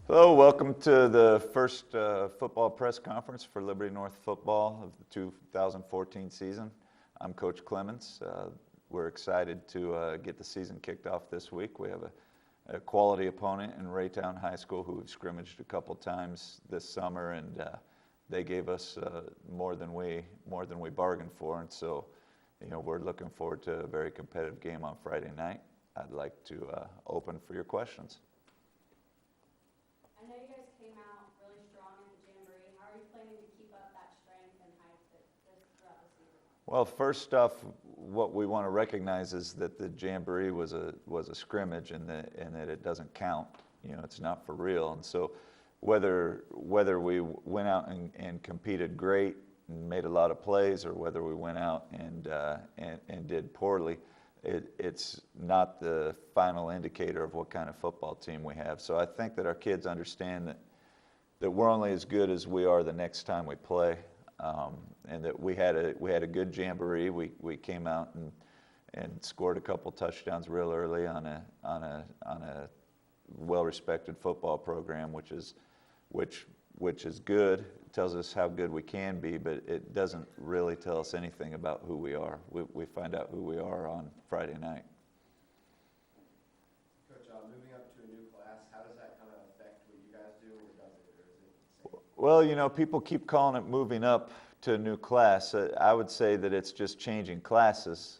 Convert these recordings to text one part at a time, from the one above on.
Hello, welcome to the first football press conference for Liberty North football of the 2014 season. I'm Coach Clemens. We're excited to get the season kicked off this week. We have a quality opponent in Raytown High School who we've scrimmaged a couple times this summer, and they gave us more than we bargained for, and so we're looking forward to a very competitive game on Friday night. I'd like to open for your questions. I know you guys came out really strong in the Jamboree. How are you planning to keep up that strength and hype throughout the season? Well, first off, what we want to recognize is that the Jamboree was a scrimmage, and that it doesn't count. It's not for real. And so whether we went out and competed great and made a lot of plays, or whether we went out and did poorly, it's not the final indicator of what kind of football team we have. So I think that our kids understand that we're only as good as we are the next time we play, and that we had a good Jamboree. We came out and scored a couple touchdowns real early on a well-respected football program, which is good. It tells us how good we can be, but it doesn't really tell us anything about who we are. We find out who we are on Friday night. Coach, moving up to a new class, how does that kind of affect what you guys do, or does it, or is it the same? Well, people keep calling it moving up to a new class. I would say that it's just changing classes.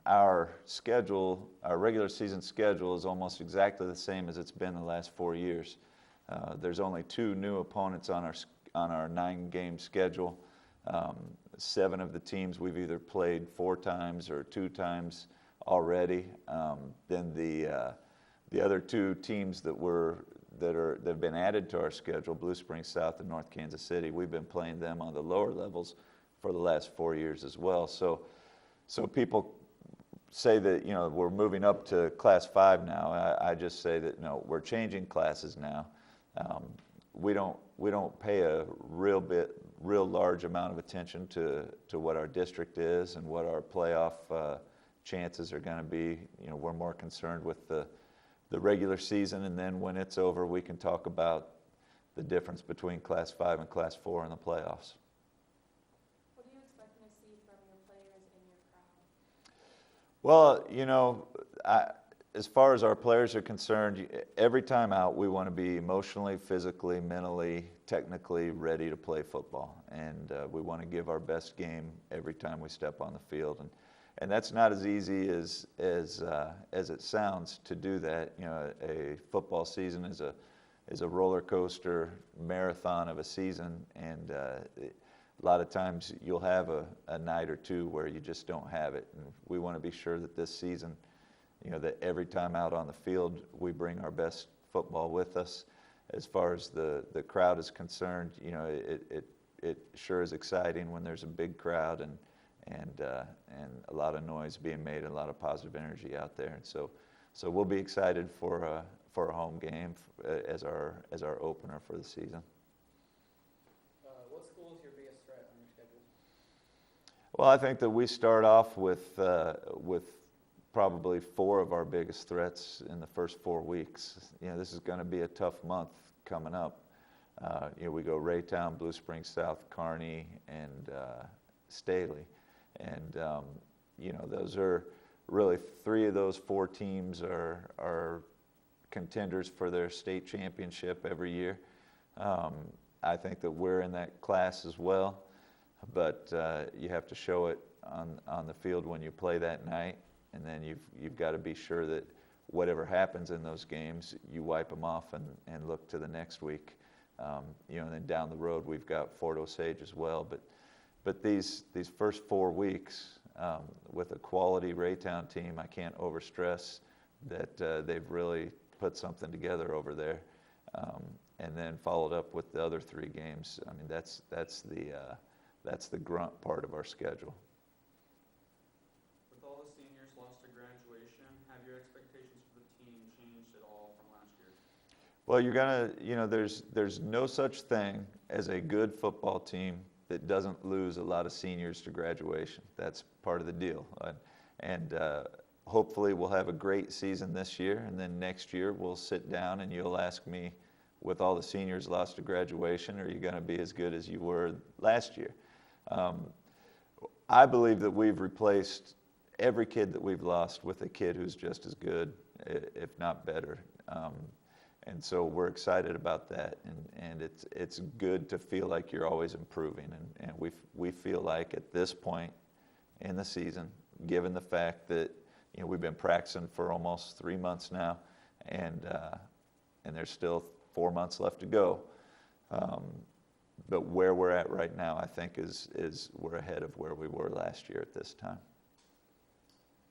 Our schedule, our regular season schedule, is almost exactly the same as it's been the last 4 years. There's only 2 new opponents on our 9-game schedule. 7 of the teams we've either played 4 times or 2 times already. Then the other 2 teams that have been added to our schedule, Blue Springs South and North Kansas City, we've been playing them on the lower levels for the last 4 years as well. So people say that we're moving up to Class 5 now. I just say that no, we're changing classes now. We don't pay a real large amount of attention to what our district is and what our playoff chances are going to be. We're more concerned with the regular season, and then when it's over, we can talk about the difference between Class 5 and Class 4 in the playoffs. What are you expecting to see from your players in your crowd? Well, as far as our players are concerned, every time out we want to be emotionally, physically, mentally, technically ready to play football, and we want to give our best game every time we step on the field. And that's not as easy as it sounds to do that. A football season is a roller coaster marathon of a season, and a lot of times you'll have a night or 2 where you just don't have it. And we want to be sure that this season, that every time out on the field we bring our best football with us. As far as the crowd is concerned, it sure is exciting when there's a big crowd and a lot of noise being made and a lot of positive energy out there. And so we'll be excited for a home game as our opener for the season. What school is your biggest threat on your schedule? Well, I think that we start off with probably 4 of our biggest threats in the first 4 weeks. This is going to be a tough month coming up. We go Raytown, Blue Springs South, Kearney, and Staley. And those are really 3 of those 4 teams are contenders for their state championship every year. I think that we're in that class as well, but you have to show it on the field when you play that night, and then you've got to be sure that whatever happens in those games, you wipe them off and look to the next week. And then down the road we've got Fort Osage as well, but these first 4 weeks with a quality Raytown team, I can't overstress that they've really put something together over there, and then followed up with the other 3 games. I mean, that's the grunt part of our schedule. With all the seniors lost to graduation, have your expectations for the team changed at all from last year? Well, you're gonna, there's no such thing as a good football team that doesn't lose a lot of seniors to graduation. That's part of the deal. And hopefully we'll have a great season this year, and then next year we'll sit down and you'll ask me, with all the seniors lost to graduation, or are you going to be as good as you were last year? I believe that we've replaced every kid that we've lost with a kid who's just as good, if not better. And so we're excited about that, and it's good to feel like you're always improving, and we feel like at this point in the season, given the fact that we've been practicing for almost 3 months now, and there's still 4 months left to go. But where we're at right now, I think is we're ahead of where we were last year at this time.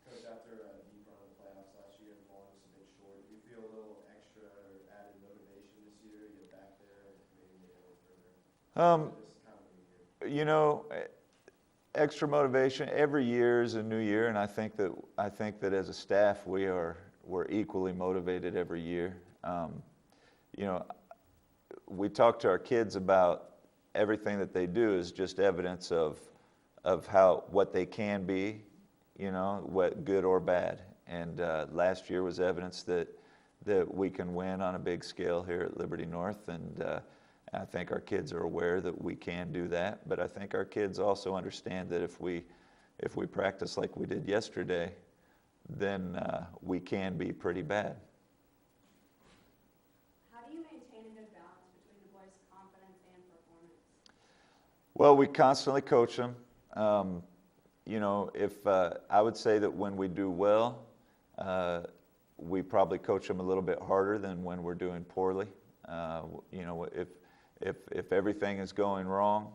Coach, after a deep run of the playoffs last year and falling just a bit short, do you feel a little extra added motivation this year to get back there and maybe make it a little further? This kind of new year. Extra motivation. Every year is a new year, and I think that as a staff we're equally motivated every year. We talk to our kids about everything that they do is just evidence of what they can be, what good or bad. And last year was evidence that we can win on a big scale here at Liberty North, and I think our kids are aware that we can do that. But I think our kids also understand that if we practice like we did yesterday, then we can be pretty bad. How do you maintain a good balance between the boys' confidence and performance? Well, we constantly coach them. I would say that when we do well, we probably coach them a little bit harder than when we're doing poorly. If everything is going wrong,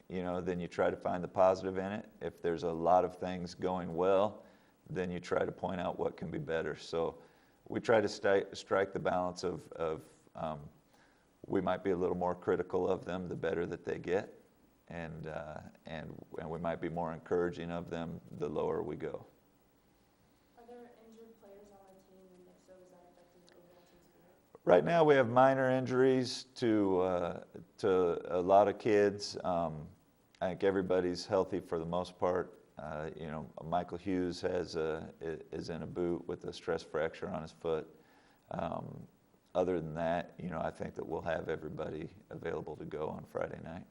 then you try to find the positive in it. If there's a lot of things going well, then you try to point out what can be better. So we try to strike the balance of we might be a little more critical of them the better that they get, and we might be more encouraging of them the lower we go. Are there injured players on the team, and if so, is that affecting the overall team spirit? Right now we have minor injuries to a lot of kids. I think everybody's healthy for the most part. Michael Hughes is in a boot with a stress fracture on his foot. Other than that, I think that we'll have everybody available to go on Friday night.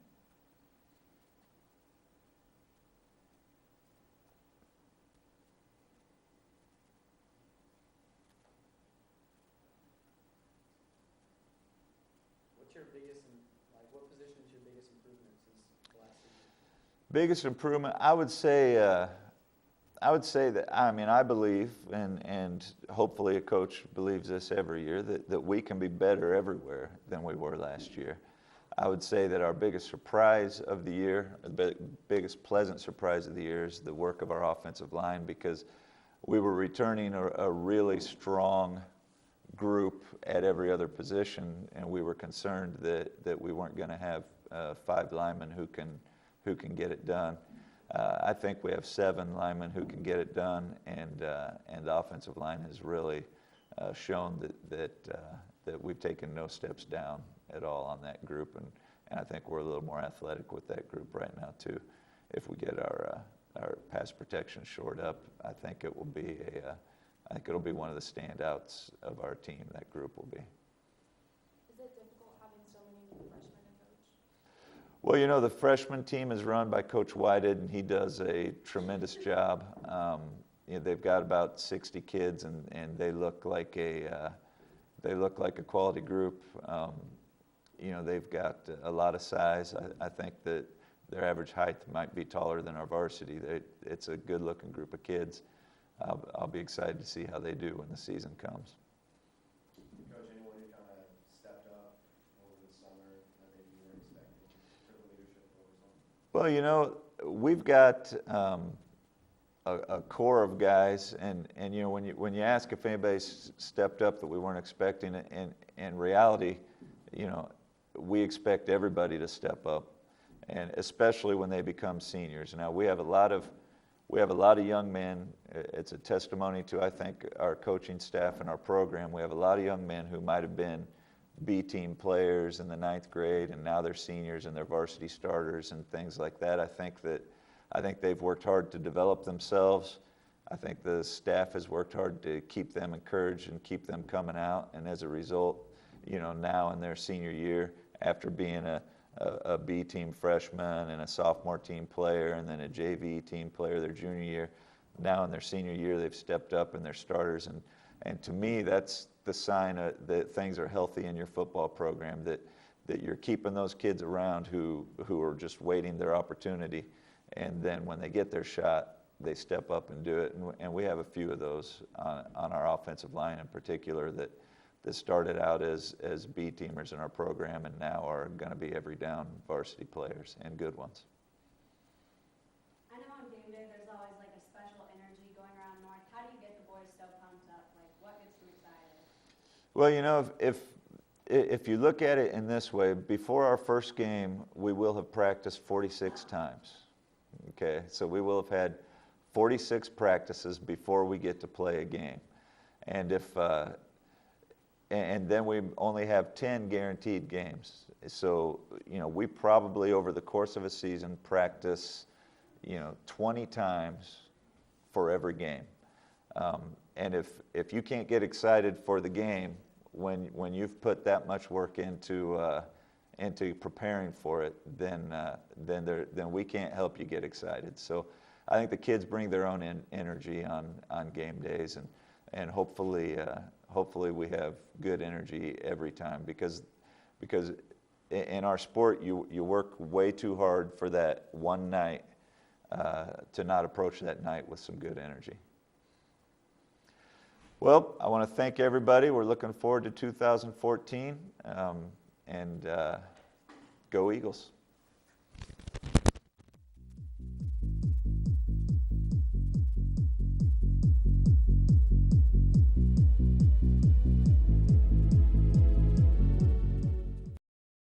What position is your biggest improvement since the last season? Biggest improvement, I would say that, I believe, and hopefully a coach believes this every year, that we can be better everywhere than we were last year. I would say that our biggest surprise of the year, the biggest pleasant surprise of the year is the work of our offensive line, because we were returning a really strong group at every other position, and we were concerned that we weren't going to have 5 linemen who can get it done. I think we have 7 linemen who can get it done, and the offensive line has really shown that we've taken no steps down at all on that group, and I think we're a little more athletic with that group right now too. If we get our pass protection shored up, I think it'll be one of the standouts of our team. That group will be. Is it difficult having so many new freshmen to coach? Well, the freshman team is run by Coach Whited, and he does a tremendous job. They've got about 60 kids, and they look like a quality group. They've got a lot of size. I think that their average height might be taller than our varsity. It's a good-looking group of kids. I'll be excited to see how they do when the season comes. Coach, anyone who kind of stepped up over the summer that maybe you weren't expecting, took a leadership role or something? Well, we've got a core of guys, and when you ask if anybody's stepped up that we weren't expecting, in reality, we expect everybody to step up, and especially when they become seniors. Now we have a lot of young men. It's a testimony to, I think, our coaching staff and our program. We have a lot of young men who might have been B-team players in the 9th grade, and now they're seniors and they're varsity starters and things like that. I think they've worked hard to develop themselves. I think the staff has worked hard to keep them encouraged and keep them coming out, and as a result, now in their senior year after being a B team freshman and a sophomore team player and then a JV team player their junior year. Now in their senior year, they've stepped up and they're starters. And to me, that's the sign that things are healthy in your football program, that you're keeping those kids around who are just waiting their opportunity. And then when they get their shot, they step up and do it. And we have a few of those on our offensive line in particular that started out as B teamers in our program and now are going to be every down varsity players and good ones. I know on game day there's always like a special energy going around North. How do you get the boys so pumped up? Like what gets them excited? Well, if you look at it in this way, before our first game, we will have practiced 46 times. Okay, so we will have had 46 practices before we get to play a game. And and then we only have 10 guaranteed games. So, we probably over the course of a season practice, 20 times for every game. And if you can't get excited for the game when you've put that much work into preparing for it, then we can't help you get excited. So I think the kids bring their own energy on game days, and hopefully we have good energy every time because in our sport you work way too hard for that one night to not approach that night with some good energy. Well, I want to thank everybody. We're looking forward to 2014, and go Eagles.